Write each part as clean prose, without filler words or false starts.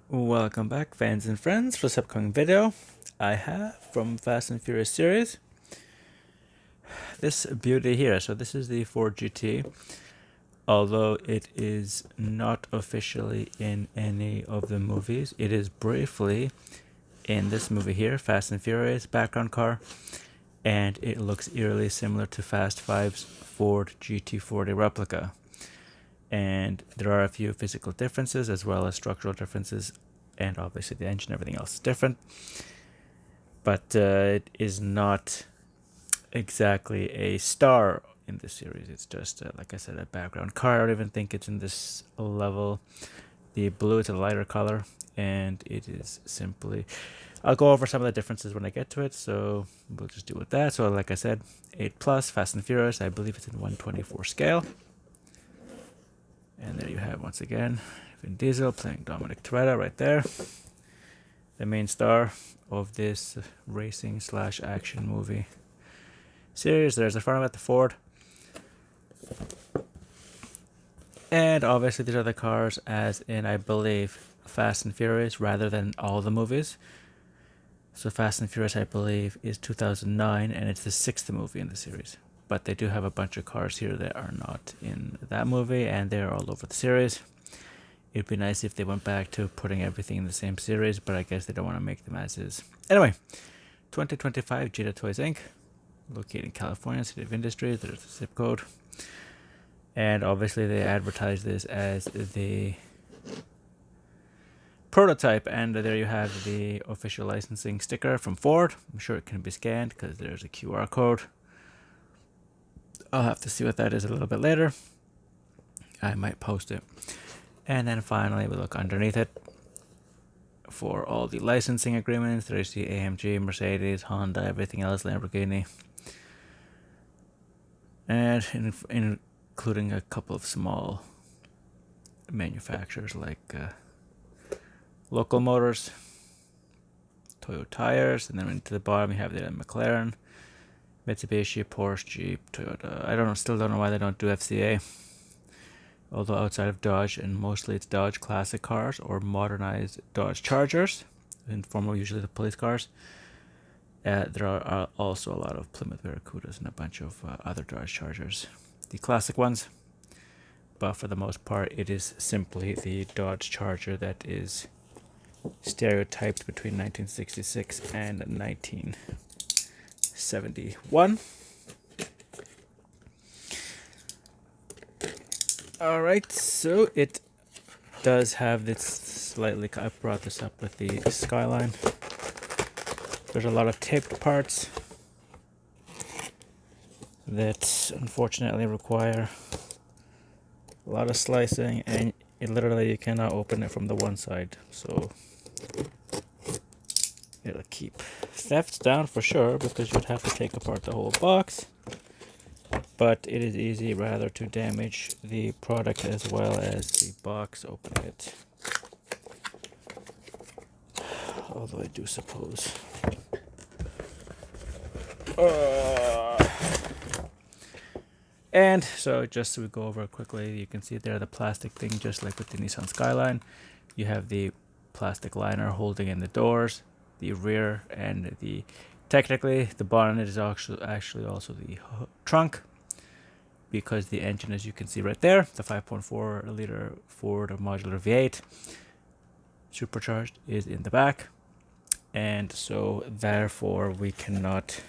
Welcome back, fans and friends, for this upcoming video. I have from Fast and Furious series this beauty here. So this is the Ford GT, although it is not officially in any of the movies. It is briefly in this movie here, Fast and Furious background car, and it looks eerily similar to Fast Five's Ford GT40 replica. And there are a few physical differences as well as structural differences, and obviously the engine, everything else is different, but it is not exactly a star in this series. It's just like I said, a background car. I don't even think it's in this level. The blue is a lighter color, and it is simply, I'll go over some of the differences when I get to it, so we'll just do with that. So like I said, 8 plus Fast and Furious, I believe it's in 1/24 scale. And there you have, once again, Vin Diesel playing Dominic Toretto right there. The main star of this racing slash action movie series. There's the front of it, the Ford. And obviously these are the cars as in, I believe, Fast and Furious rather than all the movies. So Fast and Furious, I believe, is 2009, and it's the 6th movie in the series. But they do have a bunch of cars here that are not in that movie, and they're all over the series. It'd be nice if they went back to putting everything in the same series, but I guess they don't want to make them as is. Anyway, 2025 Jada Toys Inc., located in California, City of Industry. There's the zip code. And obviously they advertise this as the prototype, and there you have the official licensing sticker from Ford. I'm sure it can be scanned because there's a QR code. I'll have to see what that is a little bit later. I might post it. And then finally we look underneath it for all the licensing agreements. There's the AMG, Mercedes, Honda, everything else, Lamborghini, and including a couple of small manufacturers like Local Motors, Toyo Tires, and then into the bottom you have the McLaren, Mitsubishi, Porsche, Jeep, Toyota. I still don't know why they don't do FCA. Although outside of Dodge, and mostly it's Dodge classic cars or modernized Dodge Chargers, in form of usually the police cars. There are also a lot of Plymouth Barracudas and a bunch of other Dodge Chargers, the classic ones. But for the most part, it is simply the Dodge Charger that is stereotyped between 1966 and 1971. Alright, so it does have this slightly, I brought this up with the Skyline. There's a lot of taped parts that unfortunately require a lot of slicing, and literally you cannot open it from the one side, so it'll keep thefts down for sure, because you'd have to take apart the whole box. But it is easy rather to damage the product as well as the box opening it. Although I do suppose. And so just so we go over it quickly, you can see there the plastic thing, just like with the Nissan Skyline. You have the plastic liner holding in the doors, the rear, and technically the bonnet is actually also the trunk, because the engine, as you can see right there, the 5.4 liter Ford modular V8 supercharged, is in the back, and so therefore we cannot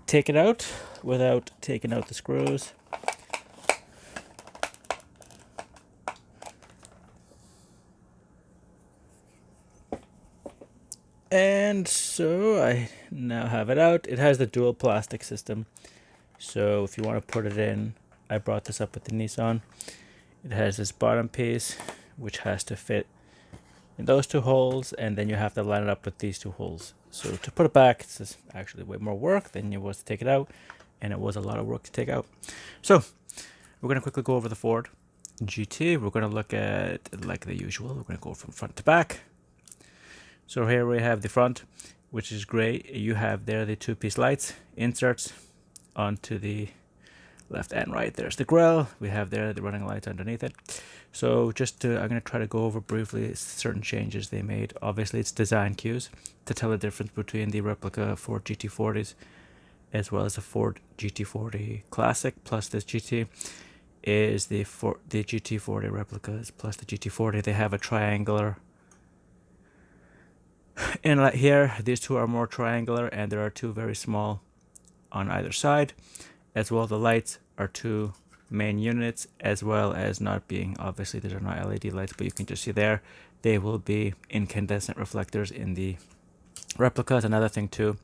take it out without taking out the screws. And so I now have it out. It has the dual plastic system, so if you want to put it in, I brought this up with the Nissan. It has this bottom piece which has to fit in those two holes, and then you have to line it up with these two holes. So to put it back, it's actually way more work than it was to take it out, and it was a lot of work to take out. So we're going to quickly go over the Ford GT. We're going to look at, like the usual, we're going to go from front to back. So here we have the front, which is great. You have there the two-piece lights, inserts onto the left and right. There's the grille. We have there the running lights underneath it. So I'm going to try to go over briefly certain changes they made. Obviously, it's design cues to tell the difference between the replica Ford GT40s as well as the Ford GT40 Classic plus this GT is the GT40 replicas plus the GT40. They have a triangular inlet here. These two are more triangular, and there are two very small on either side. As well, the lights are two main units, as well as not being, obviously these are not LED lights, but you can just see there, they will be incandescent reflectors in the replicas. Another thing too,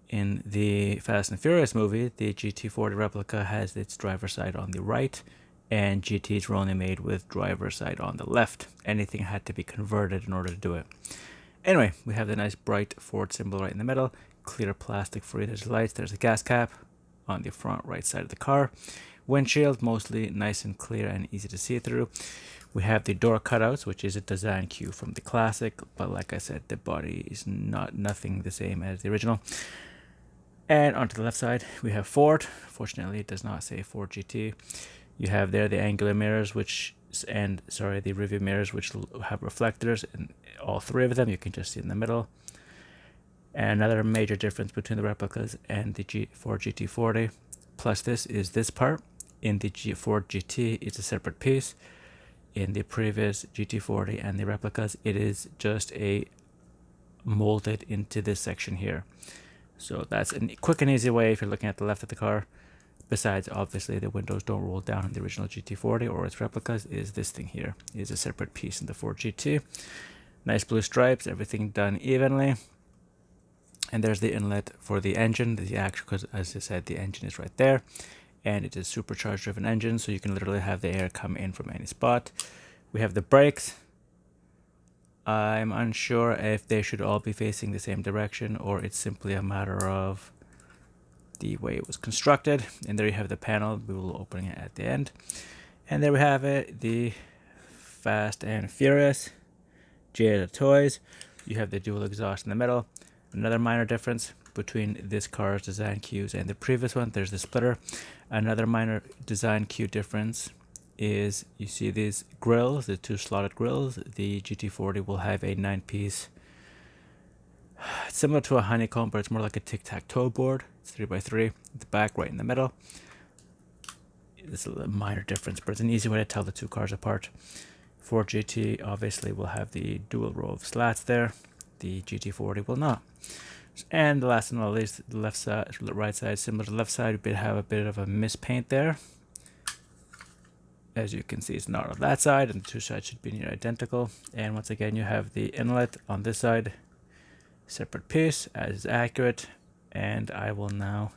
in the Fast and Furious movie, the GT40 replica has its driver's side on the right, and GTs were only made with driver's side on the left. Anything had to be converted in order to do it. Anyway, we have the nice bright Ford symbol right in the middle, clear plastic free. There's the lights, there's the gas cap on the front right side of the car. Windshield, mostly nice and clear and easy to see through. We have the door cutouts, which is a design cue from the Classic, but like I said, the body is nothing the same as the original. And onto the left side, we have Ford. Fortunately, it does not say Ford GT. You have there the angular mirrors, the rearview mirrors, which have reflectors, and all three of them you can just see in the middle. And another major difference between the replicas and the Ford GT40 plus this is this part. In the Ford GT, it's a separate piece. In the previous GT40 and the replicas, it is just molded into this section here. So that's a quick and easy way if you're looking at the left of the car. Besides, obviously, the windows don't roll down in the original GT40 or its replicas. Is this thing here is a separate piece in the Ford GT. Nice blue stripes, everything done evenly. And there's the inlet for the engine, because as I said, the engine is right there, and it is supercharged driven engine, so you can literally have the air come in from any spot. We have the brakes. I'm unsure if they should all be facing the same direction, or it's simply a matter of the way it was constructed. And there you have the panel. We will open it at the end. And there we have it, the Fast and Furious Jada Toys. You have the dual exhaust in the middle. Another minor difference between this car's design cues and the previous one, there's the splitter. Another minor design cue difference is you see these grills, the two slotted grills. The GT40 will have a 9-piece, similar to a honeycomb, but it's more like a tic-tac-toe board. It's 3x3, the back right in the middle. This is a minor difference, but it's an easy way to tell the two cars apart. Ford GT obviously will have the dual row of slats there. The GT40 will not. And the last and not least, the left side, right side, similar to the left side, we have a bit of a mispaint there. As you can see, it's not on that side, and the two sides should be near identical. And once again, you have the inlet on this side, separate piece, as is accurate. And I will now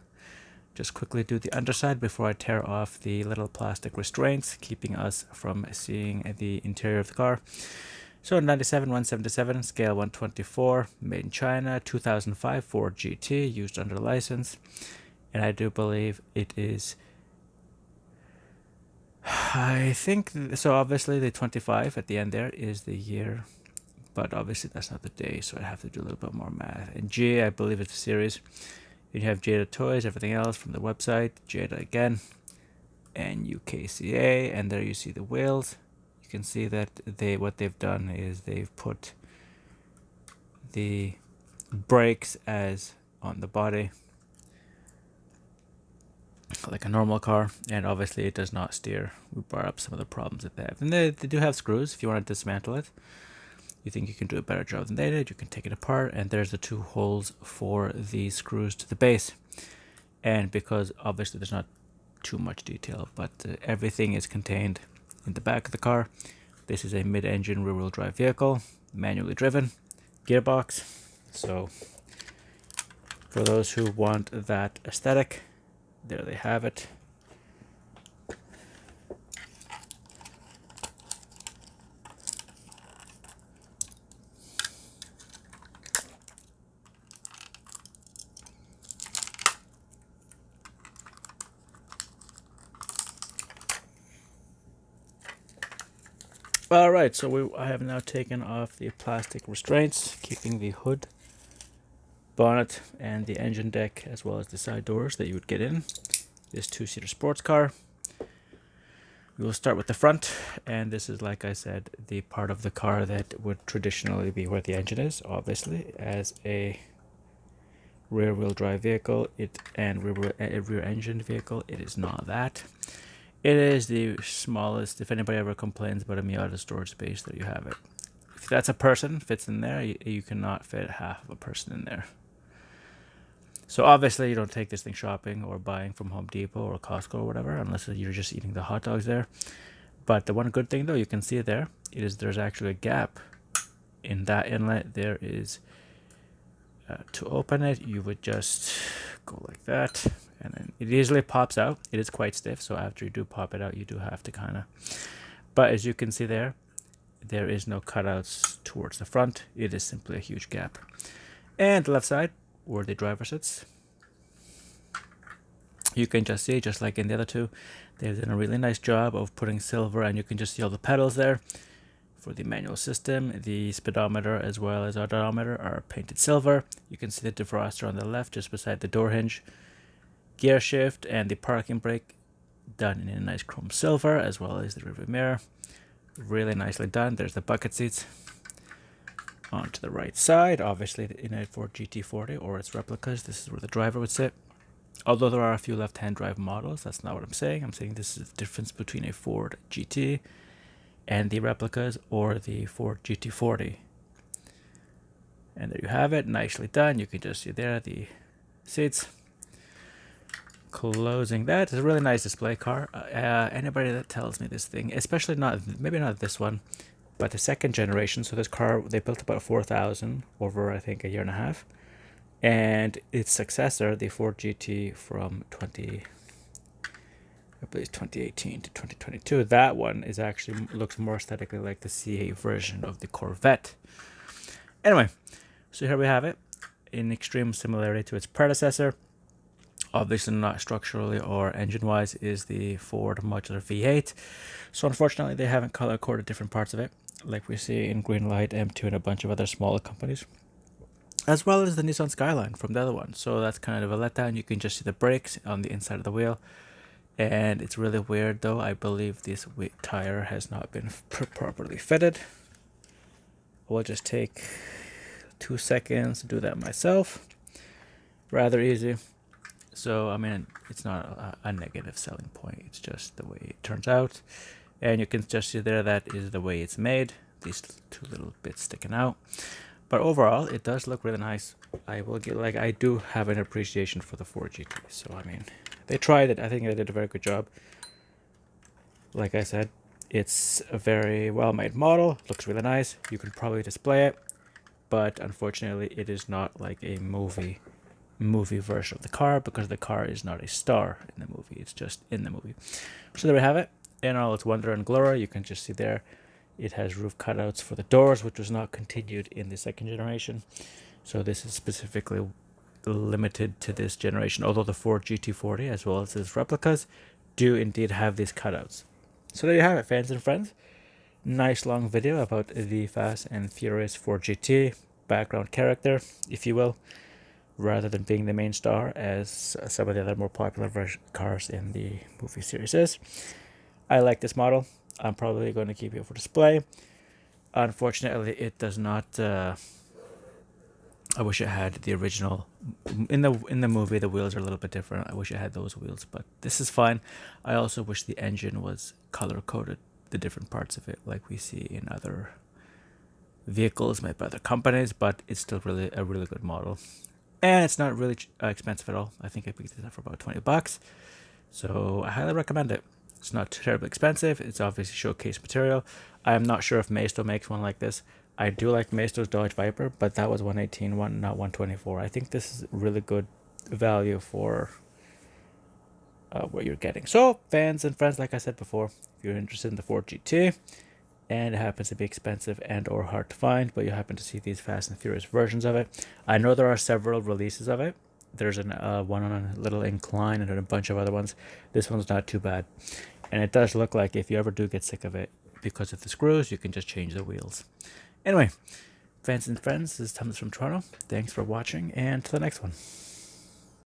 just quickly do the underside before I tear off the little plastic restraints, keeping us from seeing the interior of the car. So 97, 177, scale 124, made in China, 2005 Ford GT, used under license. And I do believe it is, I think, so obviously the 25 at the end there is the year, but obviously that's not the day, so I have to do a little bit more math. And G, I believe it's a series. You have Jada Toys, everything else from the website, Jada again, and UKCA, and there you see the wheels. You can see that what they've done is they've put the brakes as on the body like a normal car, and obviously it does not steer. We brought up some of the problems that they have, and they do have screws if you want to dismantle it. You think you can do a better job than they did, you can take it apart, and there's the two holes for the screws to the base. And because obviously there's not too much detail, but everything is contained in the back of the car. This is a mid-engine rear-wheel drive vehicle, manually driven, gearbox. So for those who want that aesthetic, there they have it. Alright, so I have now taken off the plastic restraints, keeping the hood, bonnet, and the engine deck, as well as the side doors that you would get in this two-seater sports car. We will start with the front, and this is, like I said, the part of the car that would traditionally be where the engine is. Obviously, as a rear-wheel drive vehicle, rear engine vehicle, it is not that. It is the smallest. If anybody ever complains about a Miata storage space, there you have it. If that's a person fits in there, you cannot fit half of a person in there. So obviously you don't take this thing shopping or buying from Home Depot or Costco or whatever, unless you're just eating the hot dogs there. But the one good thing though, you can see there, there's actually a gap in that inlet. There is, to open it, you would just go like that, and then it easily pops out. It is quite stiff, so after you do pop it out, you do have to kind of, but as you can see there is no cutouts towards the front. It is simply a huge gap. And the left side, where the driver sits, you can just see, just like in the other two, they've done a really nice job of putting silver, and you can just see all the pedals there. For the manual system, the speedometer as well as odometer are painted silver. You can see the defroster on the left just beside the door hinge. Gear shift and the parking brake done in a nice chrome silver, as well as the rearview mirror. Really nicely done. There's the bucket seats. On to the right side, obviously in a Ford GT40 or its replicas, this is where the driver would sit. Although there are a few left-hand drive models, that's not what I'm saying. I'm saying this is the difference between a Ford GT and the replicas or the Ford GT40. And there you have it, nicely done. You can just see there the seats. Closing that, it's a really nice display car. Anybody that tells me this thing, especially maybe not this one, but the second generation, so this car, they built about 4,000 over, I think, a year and a half. And its successor, the Ford GT from 2018 to 2022, that one is actually looks more aesthetically like the C8 version of the Corvette. Anyway, so here we have it, in extreme similarity to its predecessor. Obviously not structurally or engine-wise is the Ford modular V8. So unfortunately, they haven't color-coded different parts of it, like we see in Greenlight, M2, and a bunch of other smaller companies, as well as the Nissan Skyline from the other one. So that's kind of a letdown. You can just see the brakes on the inside of the wheel. And it's really weird though. I believe this tire has not been properly fitted. We'll just take 2 seconds to do that myself. Rather easy. So, I mean, it's not a negative selling point. It's just the way it turns out. And you can just see there, that is the way it's made. These two little bits sticking out. But overall, it does look really nice. I will get, I do have an appreciation for the Ford GT. So, I mean, they tried it. I think they did a very good job. Like I said, it's a very well-made model. Looks really nice. You can probably display it. But unfortunately, it is not like a movie version of the car, because the car is not a star in the movie. It's just in the movie. So there we have it. In all its wonder and glory, you can just see there, it has roof cutouts for the doors, which was not continued in the second generation. So this is specifically limited to this generation, although the Ford GT40 as well as its replicas do indeed have these cutouts. So there you have it, fans and friends. Nice long video about the Fast and Furious Ford GT background character, if you will, rather than being the main star as some of the other more popular cars in the movie series is. I like this model. I'm probably going to keep it for display. Unfortunately, it does not. I wish it had the original. In the movie, the wheels are a little bit different. I wish it had those wheels, but this is fine. I also wish the engine was color coded, the different parts of it, like we see in other vehicles made by other companies. But it's still really a really good model. And it's not really expensive at all. I think I picked it up for about $20. So I highly recommend it. It's not terribly expensive. It's obviously showcase material. I'm not sure if Maisto makes one like this. I do like Maisto's Dodge Viper, but that was 118, not 124. I think this is really good value for what you're getting. So fans and friends, like I said before, if you're interested in the Ford GT, and it happens to be expensive and or hard to find, but you happen to see these Fast and Furious versions of it. I know there are several releases of it. There's one on a little incline and a bunch of other ones. This one's not too bad. And it does look like if you ever do get sick of it because of the screws, you can just change the wheels. Anyway, fans and friends, this is Thomas from Toronto. Thanks for watching, and to the next one.